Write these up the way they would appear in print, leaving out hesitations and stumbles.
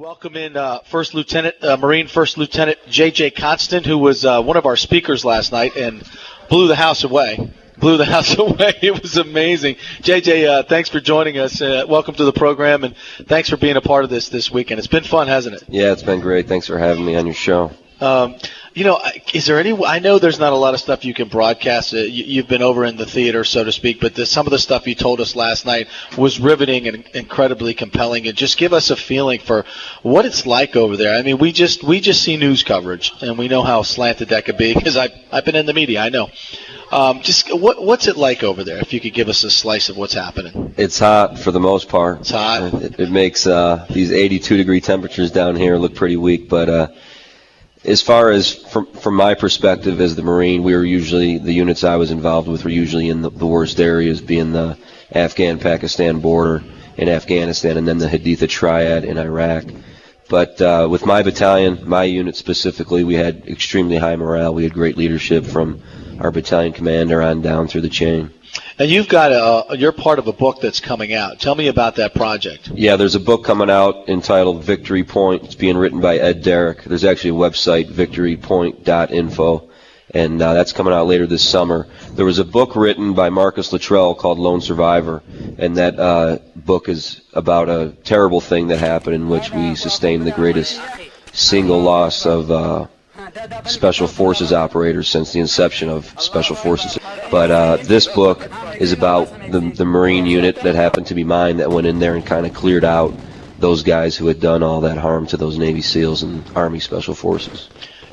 welcome in Marine First Lieutenant J.J. Constant, who was one of our speakers last night and blew the house away. It was amazing. JJ, thanks for joining us. Welcome to the program, and thanks for being a part of this weekend. It's been fun, hasn't it? Yeah, it's been great. Thanks for having me on your show. Is there I know there's not a lot of stuff you can broadcast. You've been over in the theater, so to speak, but some of the stuff you told us last night was riveting and incredibly compelling. And just give us a feeling for what it's like over there. I mean, we just see news coverage, and we know how slanted that could be because I've been in the media. I know. Just what's it like over there? If you could give us a slice of what's happening. It's hot for the most part. It's hot. It makes these 82-degree temperatures down here look pretty weak, but. As far as from my perspective as the Marine, the units I was involved with were usually in the worst areas, being the Afghan-Pakistan border in Afghanistan and then the Haditha Triad in Iraq. But with my battalion, my unit specifically, we had extremely high morale. We had great leadership from our battalion commander on down through the chain. And you're part of a book that's coming out. Tell me about that project. Yeah, there's a book coming out entitled Victory Point. It's being written by Ed Darack. There's actually a website, victorypoint.info, and that's coming out later this summer. There was a book written by Marcus Luttrell called Lone Survivor, and that book is about a terrible thing that happened in which we sustained the greatest single loss of Special Forces operators since the inception of Special Forces. But this book is about the Marine unit that happened to be mine that went in there and kind of cleared out those guys who had done all that harm to those Navy SEALs and Army Special Forces.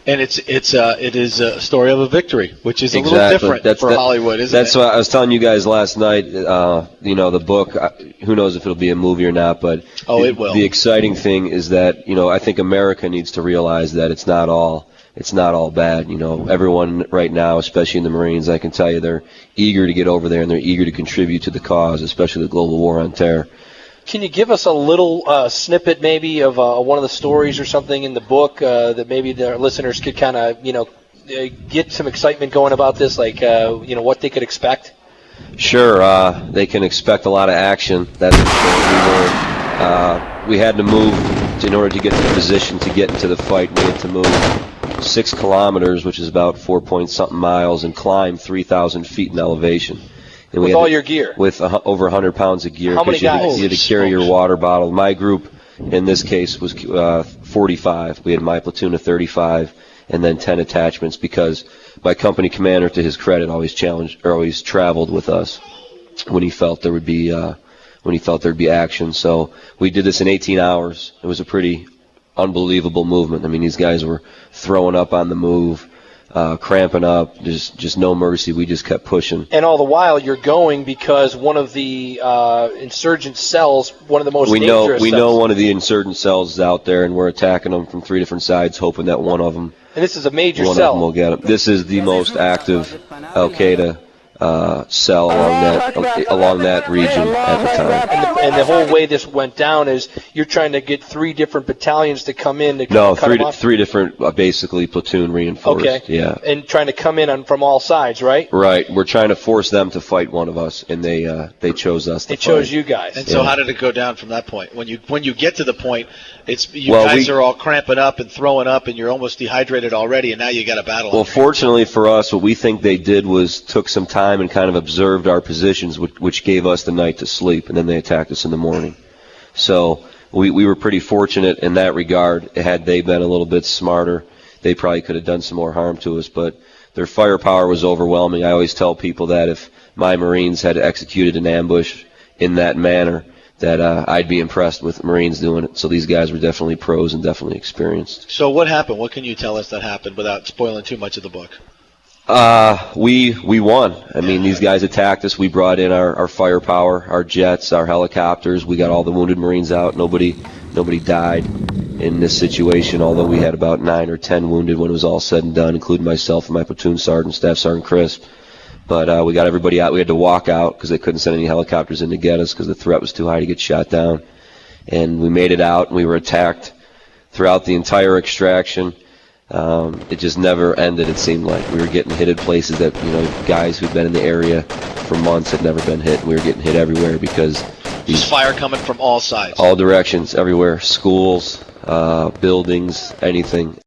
And it is a story of a victory, which is a little different for Hollywood, isn't it? That's what I was telling you guys last night. The book, who knows if it'll be a movie or not, but it will. The exciting thing is that, I think America needs to realize that it's not all bad. Everyone right now, especially in the Marines, I can tell you they're eager to get over there and they're eager to contribute to the cause, especially the global war on terror. Can you give us a little snippet maybe of one of the stories or something in the book that maybe the listeners could kind of, get some excitement going about this, like, what they could expect? Sure. They can expect a lot of action. That's for sure. We had to move in order to get to the position to get into the fight. We had to move 6 kilometers, which is about 4-point-something miles, and climb 3,000 feet in elevation. And with all your gear? With over 100 pounds of gear. How many guys? You had to carry your water bottle. My group, in this case, was 45. We had my platoon of 35 and then 10 attachments because my company commander, to his credit, always traveled with us when he felt there would be action. So we did this in 18 hours. It was a pretty unbelievable movement. I mean, these guys were throwing up on the move, cramping up, just no mercy. We just kept pushing. And all the while, you're going because one of the insurgent cells, one of the most dangerous cells. We know one of the insurgent cells is out there, and we're attacking them from 3 different sides, hoping that one of them. And this is a major cell. One of them will get them. This is the most active Al-Qaeda cell along that region at the time. And the whole way this went down is you're trying to get 3 different battalions to come in to three different basically platoon reinforced. Okay. Yeah. And trying to come in from all sides, right? Right. We're trying to force them to fight one of us, and they chose us. They chose you guys. And so how did it go down from that point? When you get to the point, guys are all cramping up and throwing up, and you're almost dehydrated already, and now you got a battle. Well, fortunately for us, what we think they did was took some time and kind of observed our positions, which gave us the night to sleep, and then they attacked us in the morning. So we were pretty fortunate in that regard. Had they been a little bit smarter, they probably could have done some more harm to us, but their firepower was overwhelming. I always tell people that if my Marines had executed an ambush in that manner, that I'd be impressed with Marines doing it. So these guys were definitely pros and definitely experienced. So what happened? What can you tell us that happened without spoiling too much of the book? We won. I mean, these guys attacked us. We brought in our firepower, our jets, our helicopters. We got all the wounded Marines out. Nobody died in this situation, although we had about 9 or 10 wounded when it was all said and done, including myself and my platoon sergeant, Staff Sergeant Crisp. But we got everybody out. We had to walk out because they couldn't send any helicopters in to get us because the threat was too high to get shot down. And we made it out, and we were attacked throughout the entire extraction. It just never ended, it seemed like. We were getting hit at places that, guys who'd been in the area for months had never been hit. We were getting hit everywhere because... Just fire coming from all sides. All directions, everywhere. Schools, buildings, anything.